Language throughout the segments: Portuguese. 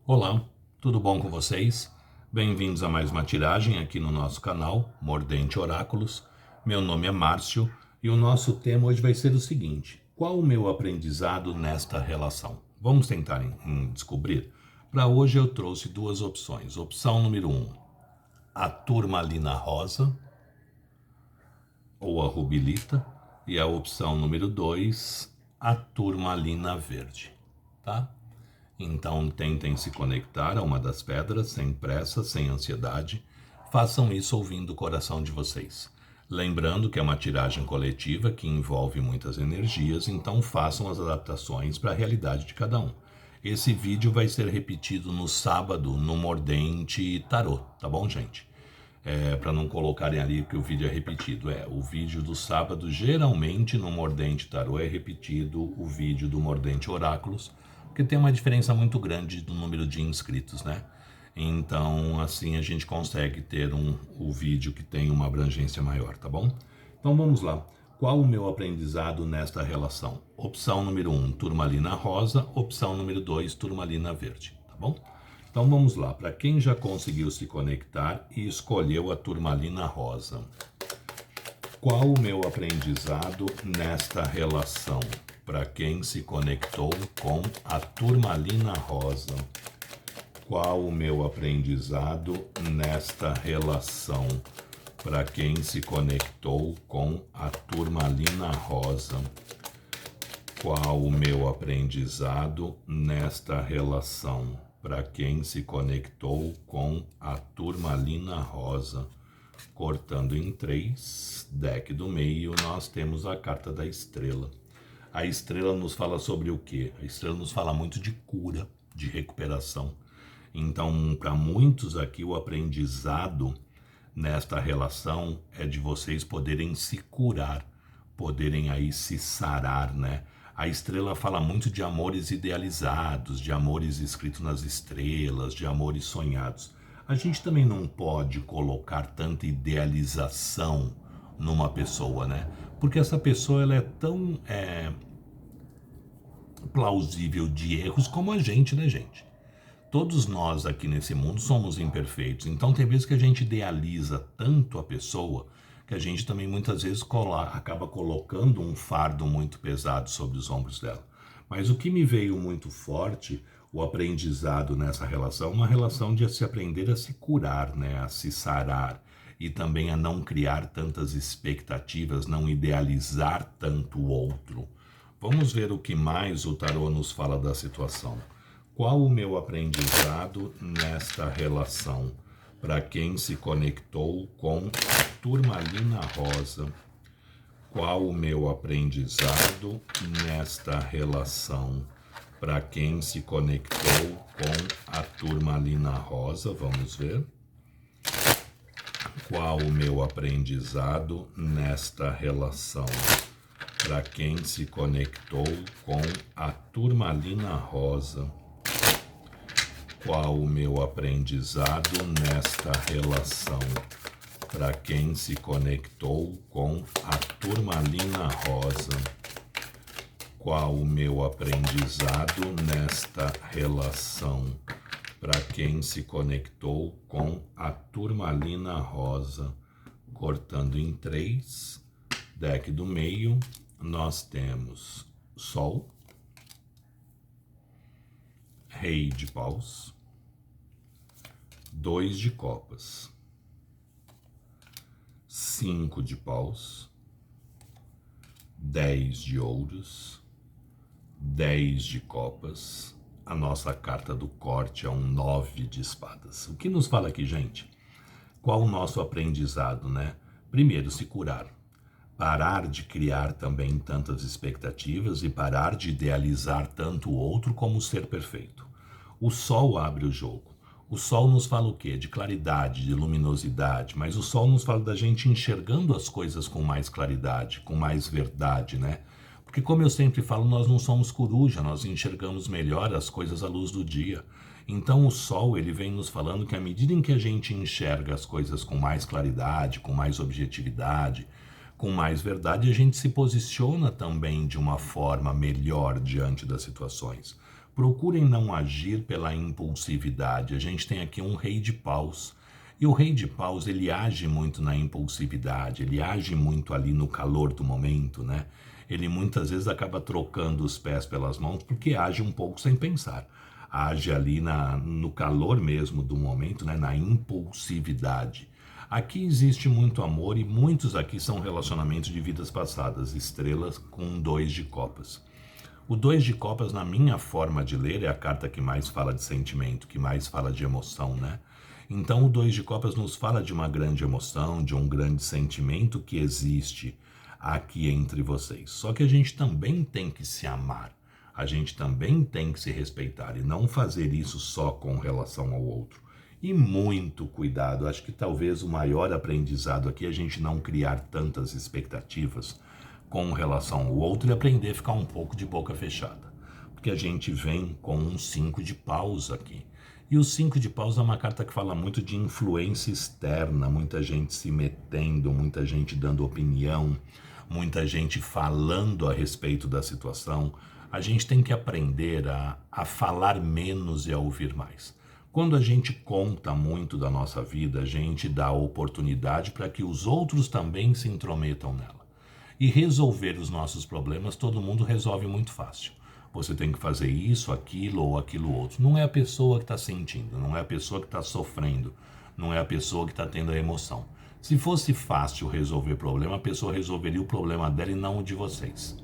Olá, tudo bom com vocês? Bem-vindos a mais uma tiragem aqui no nosso canal, Mordente Oráculos. Meu nome é Márcio e o nosso tema hoje vai ser o seguinte: qual o meu aprendizado nesta relação? Vamos tentar descobrir? Para hoje eu trouxe duas opções. Opção número 1, a turmalina rosa ou a rubilita, e a opção número 2, a turmalina verde, tá? Então tentem se conectar a uma das pedras, sem pressa, sem ansiedade. Façam isso ouvindo o coração de vocês. Lembrando que é uma tiragem coletiva que envolve muitas energias, então façam as adaptações para a realidade de cada um. Esse vídeo vai ser repetido no sábado no Mordente Tarô, tá bom, gente? Para não colocarem ali que o vídeo é repetido. O vídeo do sábado, geralmente no Mordente Tarô, é repetido o vídeo do Mordente Oráculos, porque tem uma diferença muito grande do número de inscritos, né? Então, assim a gente consegue ter o vídeo que tem uma abrangência maior, tá bom? Então vamos lá. Qual o meu aprendizado nesta relação? Opção número 1, turmalina rosa. Opção número 2, turmalina verde, tá bom? Então vamos lá. Para quem já conseguiu se conectar e escolheu a turmalina rosa, qual o meu aprendizado nesta relação? Para quem se conectou com a turmalina rosa, qual o meu aprendizado nesta relação? Para quem se conectou com a turmalina rosa, qual o meu aprendizado nesta relação? Para quem se conectou com a turmalina rosa, cortando em 3, deck do meio, nós temos a carta da estrela. A estrela nos fala sobre o quê? A estrela nos fala muito de cura, de recuperação. Então, para muitos aqui, o aprendizado nesta relação é de vocês poderem se curar, poderem aí se sarar, né? A estrela fala muito de amores idealizados, de amores escritos nas estrelas, de amores sonhados. A gente também não pode colocar tanta idealização numa pessoa, né? Porque essa pessoa ela é tão plausível de erros como a gente, né, gente? Todos nós aqui nesse mundo somos imperfeitos, então tem vezes que a gente idealiza tanto a pessoa que a gente também muitas vezes acaba colocando um fardo muito pesado sobre os ombros dela. Mas o que me veio muito forte, o aprendizado nessa relação, uma relação de se aprender a se curar, né, a se sarar e também a não criar tantas expectativas, não idealizar tanto o outro. Vamos ver o que mais o tarô nos fala da situação. Qual o meu aprendizado nesta relação? Para quem se conectou com a turmalina rosa, qual o meu aprendizado nesta relação? Para quem se conectou com a turmalina rosa, vamos ver. Qual o meu aprendizado nesta relação? Para quem se conectou com a turmalina rosa, qual o meu aprendizado nesta relação? Para quem se conectou com a turmalina rosa, qual o meu aprendizado nesta relação? Para quem se conectou com a turmalina rosa, cortando em 3, deck do meio, nós temos Sol, Rei de Paus, 2 de Copas, 5 de Paus, 10 de Ouros, 10 de Copas. A nossa carta do corte é um 9 de Espadas. O que nos fala aqui, gente? Qual o nosso aprendizado, né? Primeiro, se curar. Parar de criar também tantas expectativas e parar de idealizar tanto o outro como ser perfeito. O sol abre o jogo. O sol nos fala o quê? De claridade, de luminosidade, mas o sol nos fala da gente enxergando as coisas com mais claridade, com mais verdade, né? Porque como eu sempre falo, nós não somos coruja, nós enxergamos melhor as coisas à luz do dia. Então o sol, ele vem nos falando que à medida em que a gente enxerga as coisas com mais claridade, com mais objetividade, com mais verdade, a gente se posiciona também de uma forma melhor diante das situações. Procurem não agir pela impulsividade. A gente tem aqui um rei de paus. E o rei de paus, ele age muito na impulsividade, ele age muito ali no calor do momento, né? Ele muitas vezes acaba trocando os pés pelas mãos porque age um pouco sem pensar. Age ali no calor mesmo do momento, né? Na impulsividade. Aqui existe muito amor e muitos aqui são relacionamentos de vidas passadas, estrelas com 2 de copas. O 2 de copas, na minha forma de ler, é a carta que mais fala de sentimento, que mais fala de emoção, né? Então o 2 de copas nos fala de uma grande emoção, de um grande sentimento que existe aqui entre vocês. Só que a gente também tem que se amar, a gente também tem que se respeitar e não fazer isso só com relação ao outro. E muito cuidado, acho que talvez o maior aprendizado aqui é a gente não criar tantas expectativas com relação ao outro e aprender a ficar um pouco de boca fechada. Porque a gente vem com um 5 de paus aqui. E o 5 de paus é uma carta que fala muito de influência externa, muita gente se metendo, muita gente dando opinião, muita gente falando a respeito da situação. A gente tem que aprender a falar menos e a ouvir mais. Quando a gente conta muito da nossa vida, a gente dá oportunidade para que os outros também se intrometam nela. E resolver os nossos problemas, todo mundo resolve muito fácil. Você tem que fazer isso, aquilo ou aquilo outro. Não é a pessoa que está sentindo, não é a pessoa que está sofrendo, não é a pessoa que está tendo a emoção. Se fosse fácil resolver problema, a pessoa resolveria o problema dela e não o de vocês.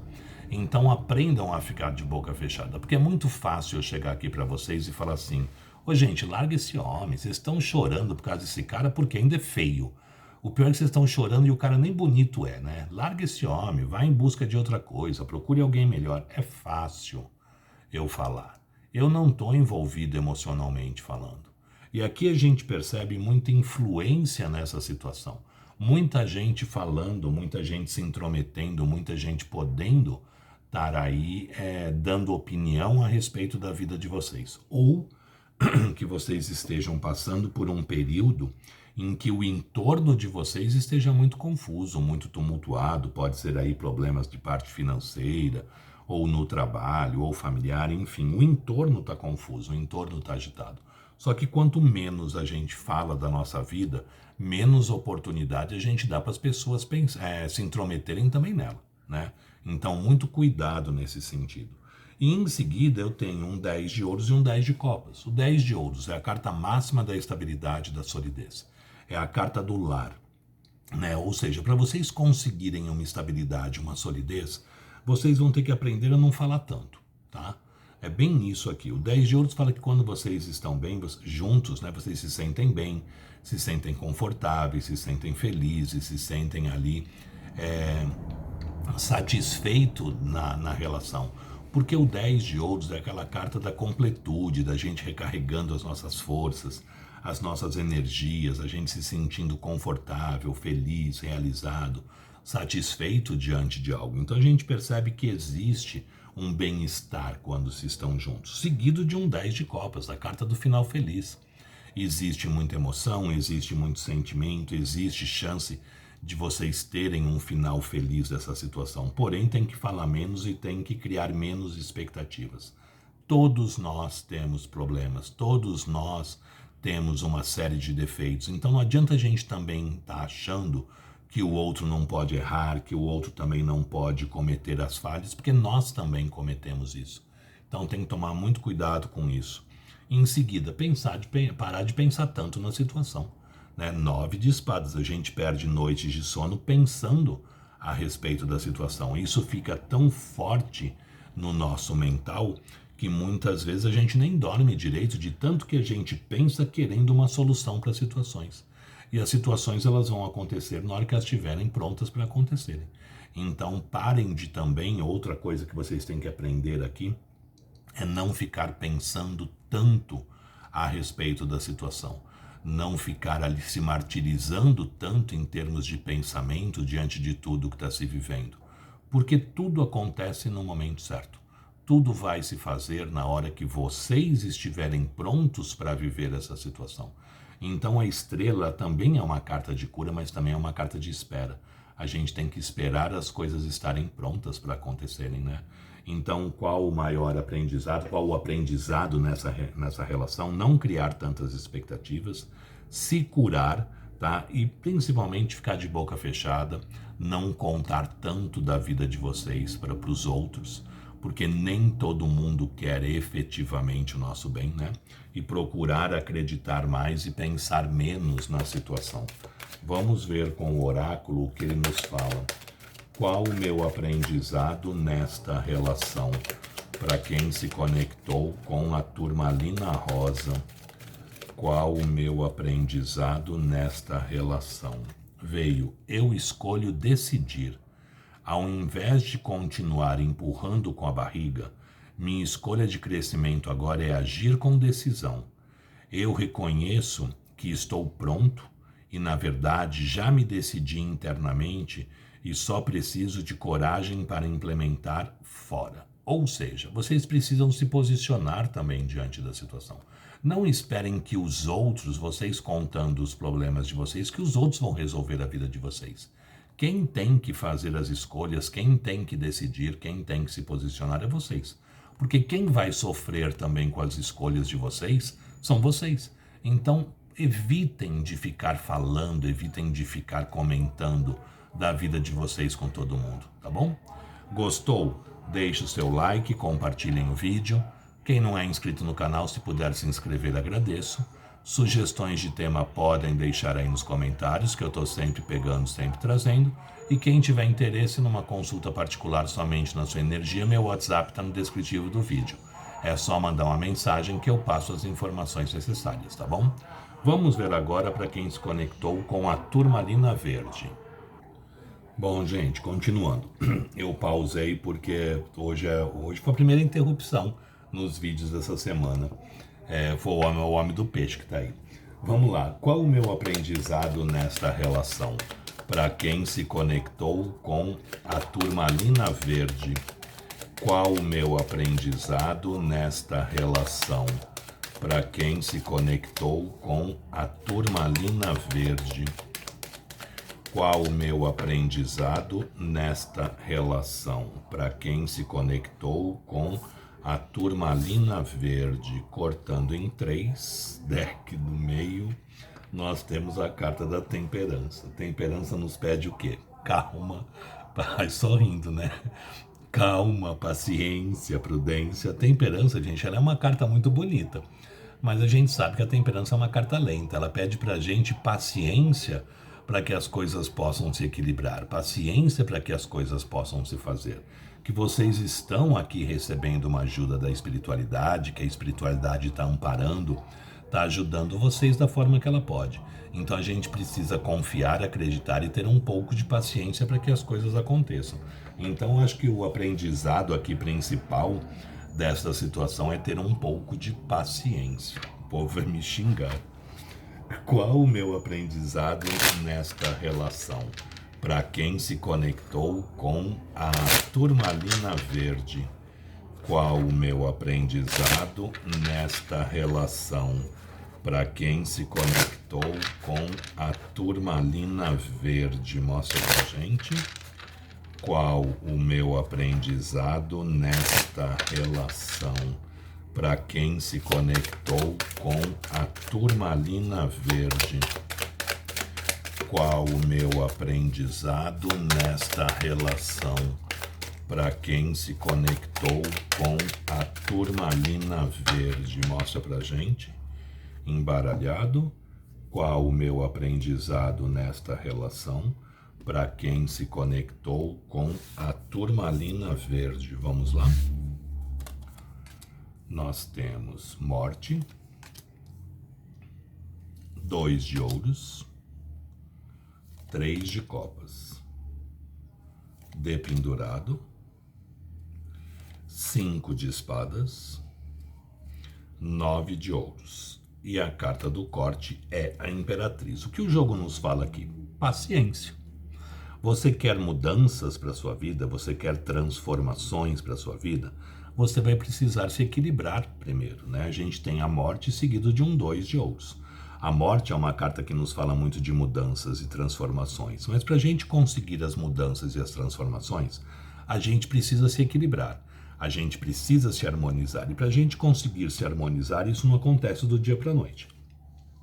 Então aprendam a ficar de boca fechada, porque é muito fácil eu chegar aqui para vocês e falar assim: ô gente, larga esse homem, vocês estão chorando por causa desse cara porque ainda é feio. O pior é que vocês estão chorando e o cara nem bonito é, né? Larga esse homem, vai em busca de outra coisa, procure alguém melhor. É fácil eu falar. Eu não estou envolvido emocionalmente falando. E aqui a gente percebe muita influência nessa situação. Muita gente falando, muita gente se intrometendo, muita gente podendo estar aí dando opinião a respeito da vida de vocês. Ou que vocês estejam passando por um período em que o entorno de vocês esteja muito confuso, muito tumultuado, pode ser aí problemas de parte financeira, ou no trabalho, ou familiar, enfim, o entorno está confuso, o entorno está agitado. Só que quanto menos a gente fala da nossa vida, menos oportunidade a gente dá para as pessoas se intrometerem também nela, né? Então, muito cuidado nesse sentido. E em seguida eu tenho um 10 de ouros e um 10 de copas. O 10 de ouros é a carta máxima da estabilidade e da solidez. É a carta do lar, né? Ou seja, para vocês conseguirem uma estabilidade, uma solidez, vocês vão ter que aprender a não falar tanto, tá? É bem isso aqui. O 10 de ouros fala que quando vocês estão bem, juntos, né, vocês se sentem bem, se sentem confortáveis, se sentem felizes, se sentem ali satisfeito na relação. Porque o 10 de ouros é aquela carta da completude, da gente recarregando as nossas forças, as nossas energias, a gente se sentindo confortável, feliz, realizado, satisfeito diante de algo. Então a gente percebe que existe um bem-estar quando se estão juntos, seguido de um 10 de copas, a carta do final feliz. Existe muita emoção, existe muito sentimento, existe chance de vocês terem um final feliz dessa situação. Porém, tem que falar menos e tem que criar menos expectativas. Todos nós temos problemas, todos nós temos uma série de defeitos. Então não adianta a gente também estar achando que o outro não pode errar, que o outro também não pode cometer as falhas, porque nós também cometemos isso. Então tem que tomar muito cuidado com isso. E em seguida, parar de pensar tanto na situação. 9 de espadas, a gente perde noites de sono pensando a respeito da situação. Isso fica tão forte no nosso mental que muitas vezes a gente nem dorme direito de tanto que a gente pensa querendo uma solução para as situações. E as situações elas vão acontecer na hora que elas estiverem prontas para acontecerem. Então parem de também, outra coisa que vocês têm que aprender aqui, é não ficar pensando tanto a respeito da situação. Não ficar ali se martirizando tanto em termos de pensamento diante de tudo que está se vivendo. Porque tudo acontece no momento certo. Tudo vai se fazer na hora que vocês estiverem prontos para viver essa situação. Então a estrela também é uma carta de cura, mas também é uma carta de espera. A gente tem que esperar as coisas estarem prontas para acontecerem, né? Então, qual o maior aprendizado, qual o aprendizado nessa relação? Não criar tantas expectativas, se curar, tá? E principalmente ficar de boca fechada, não contar tanto da vida de vocês para os outros, porque nem todo mundo quer efetivamente o nosso bem, né? E procurar acreditar mais e pensar menos na situação. Vamos ver com o oráculo o que ele nos fala. Qual o meu aprendizado nesta relação? Para quem se conectou com a turmalina rosa, qual o meu aprendizado nesta relação? Veio, eu escolho decidir. Ao invés de continuar empurrando com a barriga, minha escolha de crescimento agora é agir com decisão. Eu reconheço que estou pronto e, na verdade, já me decidi internamente e só preciso de coragem para implementar fora. Ou seja, vocês precisam se posicionar também diante da situação. Não esperem que os outros, vocês contando os problemas de vocês, que os outros vão resolver a vida de vocês. Quem tem que fazer as escolhas, quem tem que decidir, quem tem que se posicionar é vocês. Porque quem vai sofrer também com as escolhas de vocês são vocês. Então, evitem de ficar falando, evitem de ficar comentando da vida de vocês com todo mundo, tá bom? Gostou? Deixe o seu like, compartilhem o vídeo. Quem não é inscrito no canal, se puder se inscrever, agradeço. Sugestões de tema podem deixar aí nos comentários, que eu estou sempre pegando, sempre trazendo. E quem tiver interesse numa consulta particular somente na sua energia, meu WhatsApp está no descritivo do vídeo. É só mandar uma mensagem que eu passo as informações necessárias, tá bom? Vamos ver agora para quem se conectou com a turmalina verde. Bom, gente, continuando. Eu pausei porque hoje foi a primeira interrupção nos vídeos dessa semana. Foi o homem do peixe que está aí. Vamos lá. Qual o meu aprendizado nesta relação? Para quem se conectou com a turmalina verde. Qual o meu aprendizado nesta relação? Para quem se conectou com a turmalina verde. Qual o meu aprendizado nesta relação? Para quem se conectou com a turmalina verde, cortando em 3, deck do meio, nós temos a carta da temperança. Temperança nos pede o quê? Calma, sorrindo, né? Calma, paciência, prudência. Temperança, gente, ela é uma carta muito bonita, mas a gente sabe que a temperança é uma carta lenta. Ela pede pra gente paciência para que as coisas possam se equilibrar, paciência para que as coisas possam se fazer. Que vocês estão aqui recebendo uma ajuda da espiritualidade, que a espiritualidade está amparando, está ajudando vocês da forma que ela pode. Então a gente precisa confiar, acreditar e ter um pouco de paciência para que as coisas aconteçam. Então acho que o aprendizado aqui principal desta situação é ter um pouco de paciência. O povo vai me xingar. Qual o meu aprendizado nesta relação? Para quem se conectou com a turmalina verde. Qual o meu aprendizado nesta relação? Para quem se conectou com a turmalina verde. Mostra pra gente. Qual o meu aprendizado nesta relação? Para quem se conectou com a turmalina verde. Qual o meu aprendizado nesta relação? Para quem se conectou com a turmalina verde. Mostra pra gente. Embaralhado. Qual o meu aprendizado nesta relação? Para quem se conectou com a turmalina verde. Vamos lá. Nós temos morte, 2 de ouros, 3 de copas, dependurado, 5 de espadas, 9 de ouros. E a carta do corte é a Imperatriz. O que o jogo nos fala aqui? Paciência. Você quer mudanças para sua vida? Você quer transformações para sua vida? Você vai precisar se equilibrar primeiro, né? A gente tem a morte seguido de 2 de ouros. A morte é uma carta que nos fala muito de mudanças e transformações, mas para a gente conseguir as mudanças e as transformações, a gente precisa se equilibrar. A gente precisa se harmonizar. E para a gente conseguir se harmonizar, isso não acontece do dia para a noite.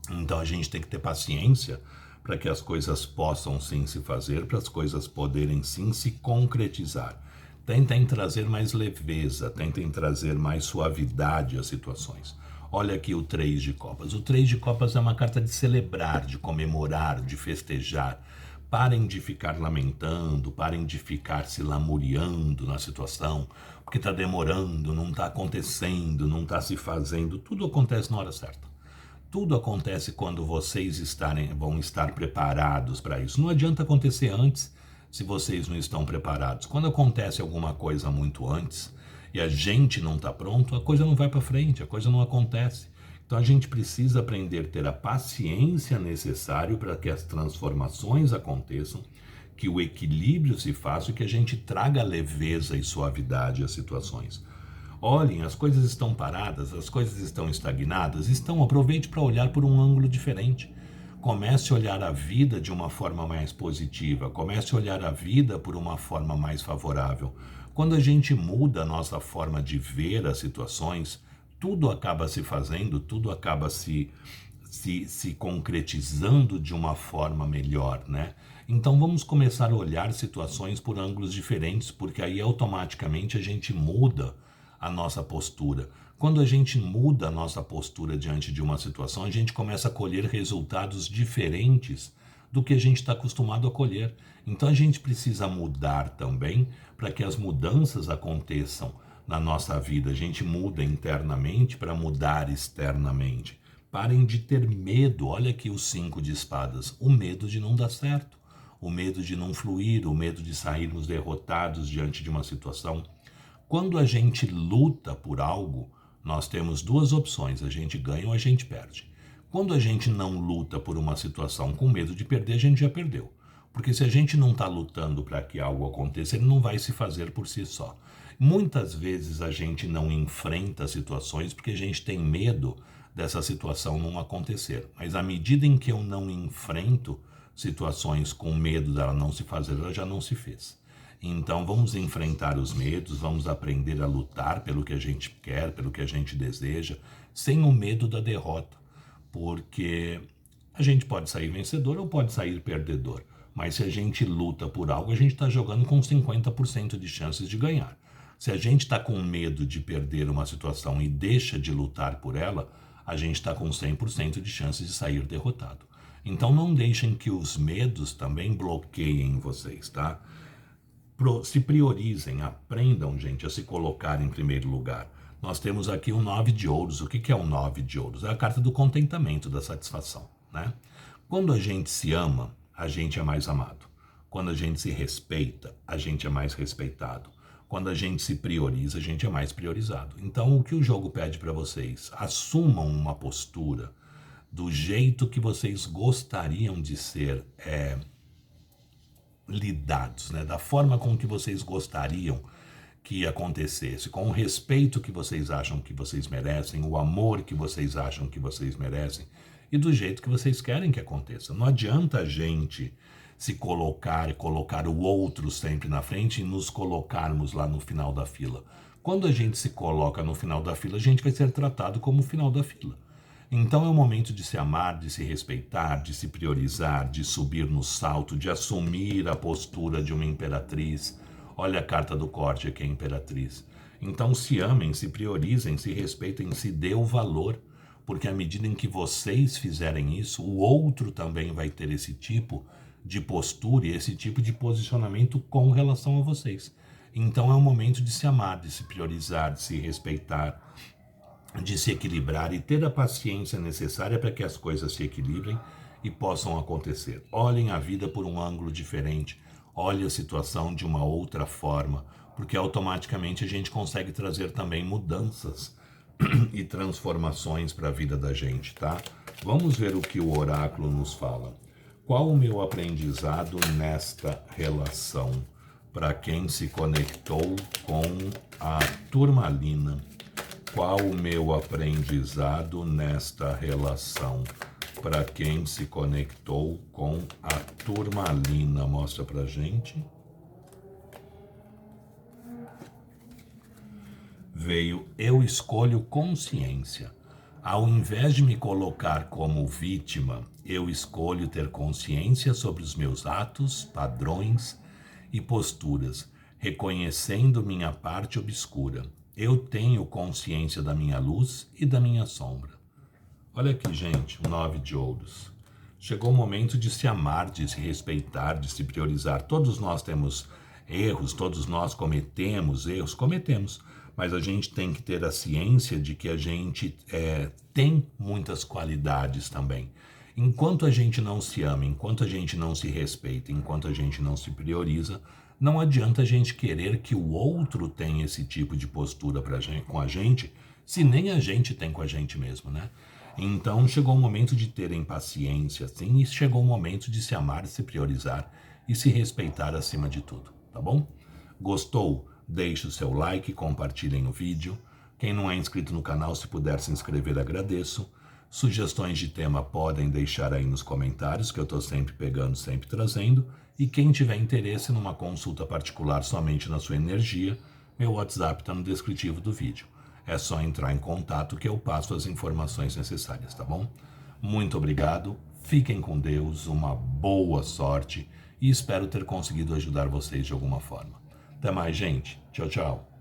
Então a gente tem que ter paciência para que as coisas possam sim se fazer, para as coisas poderem sim se concretizar. Tentem trazer mais leveza, tentem trazer mais suavidade às situações. Olha aqui o 3 de copas. O 3 de copas é uma carta de celebrar, de comemorar, de festejar. Parem de ficar lamentando, parem de ficar se lamuriando na situação, porque está demorando, não está acontecendo, não está se fazendo. Tudo acontece na hora certa. Tudo acontece quando vocês vão estar preparados para isso. Não adianta acontecer antes se vocês não estão preparados. Quando acontece alguma coisa muito antes e a gente não está pronto, a coisa não vai para frente, a coisa não acontece. Então a gente precisa aprender a ter a paciência necessária para que as transformações aconteçam, que o equilíbrio se faça e que a gente traga leveza e suavidade às situações. Olhem, as coisas estão paradas, as coisas estão estagnadas, aproveite para olhar por um ângulo diferente. Comece a olhar a vida de uma forma mais positiva, comece a olhar a vida por uma forma mais favorável. Quando a gente muda a nossa forma de ver as situações, tudo acaba se fazendo, tudo acaba se concretizando de uma forma melhor, né? Então vamos começar a olhar situações por ângulos diferentes, porque aí automaticamente a gente muda a nossa postura. Quando a gente muda a nossa postura diante de uma situação, a gente começa a colher resultados diferentes do que a gente está acostumado a colher. Então a gente precisa mudar também para que as mudanças aconteçam na nossa vida. A gente muda internamente para mudar externamente. Parem de ter medo. Olha aqui os 5 de espadas. O medo de não dar certo, o medo de não fluir, o medo de sairmos derrotados diante de uma situação. Quando a gente luta por algo, nós temos 2 opções, a gente ganha ou a gente perde. Quando a gente não luta por uma situação com medo de perder, a gente já perdeu. Porque se a gente não está lutando para que algo aconteça, ele não vai se fazer por si só. Muitas vezes a gente não enfrenta situações porque a gente tem medo dessa situação não acontecer. Mas à medida em que eu não enfrento situações com medo dela não se fazer, ela já não se fez. Então vamos enfrentar os medos, vamos aprender a lutar pelo que a gente quer, pelo que a gente deseja, sem o medo da derrota, porque a gente pode sair vencedor ou pode sair perdedor, mas se a gente luta por algo, a gente está jogando com 50% de chances de ganhar. Se a gente está com medo de perder uma situação e deixa de lutar por ela, a gente está com 100% de chances de sair derrotado. Então não deixem que os medos também bloqueiem vocês, tá? Se priorizem, aprendam, gente, a se colocar em primeiro lugar. Nós temos aqui o 9 de ouros. O que é o 9 de ouros? É a carta do contentamento, da satisfação, né? Quando a gente se ama, a gente é mais amado. Quando a gente se respeita, a gente é mais respeitado. Quando a gente se prioriza, a gente é mais priorizado. Então, o que o jogo pede para vocês? Assumam uma postura do jeito que vocês gostariam de ser lidados, né? Da forma com que vocês gostariam que acontecesse, com o respeito que vocês acham que vocês merecem, o amor que vocês acham que vocês merecem e do jeito que vocês querem que aconteça. Não adianta a gente se colocar e colocar o outro sempre na frente e nos colocarmos lá no final da fila. Quando a gente se coloca no final da fila, a gente vai ser tratado como o final da fila. Então é o momento de se amar, de se respeitar, de se priorizar, de subir no salto, de assumir a postura de uma imperatriz. Olha a carta do corte aqui, a imperatriz. Então se amem, se priorizem, se respeitem, se dê o valor, porque à medida em que vocês fizerem isso, o outro também vai ter esse tipo de postura e esse tipo de posicionamento com relação a vocês. Então é o momento de se amar, de se priorizar, de se respeitar, de se equilibrar e ter a paciência necessária para que as coisas se equilibrem e possam acontecer. Olhem a vida por um ângulo diferente, olhem a situação de uma outra forma, porque automaticamente a gente consegue trazer também mudanças e transformações para a vida da gente, tá? Vamos ver o que o oráculo nos fala. Qual o meu aprendizado nesta relação para quem se conectou com a turmalina? Qual o meu aprendizado nesta relação para quem se conectou com a turmalina? Mostra pra gente. veio eu escolho consciência. Ao invés de me colocar como vítima, eu escolho ter consciência sobre os meus atos, padrões e posturas, reconhecendo minha parte obscura. Eu tenho consciência da minha luz e da minha sombra. Olha aqui, gente, o 9 de ouros. Chegou o momento de se amar, de se respeitar, de se priorizar. Todos nós temos erros, todos nós cometemos erros, mas a gente tem que ter a ciência de que a gente tem muitas qualidades também. Enquanto a gente não se ama, enquanto a gente não se respeita, enquanto a gente não se prioriza, não adianta a gente querer que o outro tenha esse tipo de postura com a gente, se nem a gente tem com a gente mesmo, né? Então chegou o momento de terem paciência, sim, e chegou o momento de se amar, se priorizar e se respeitar acima de tudo, tá bom? Gostou? Deixe o seu like, compartilhem o vídeo. Quem não é inscrito no canal, se puder se inscrever, agradeço. Sugestões de tema podem deixar aí nos comentários, que eu estou sempre pegando, sempre trazendo. E quem tiver interesse numa consulta particular somente na sua energia, meu WhatsApp está no descritivo do vídeo. É só entrar em contato que eu passo as informações necessárias, tá bom? Muito obrigado, fiquem com Deus, uma boa sorte e espero ter conseguido ajudar vocês de alguma forma. Até mais, gente. Tchau, tchau.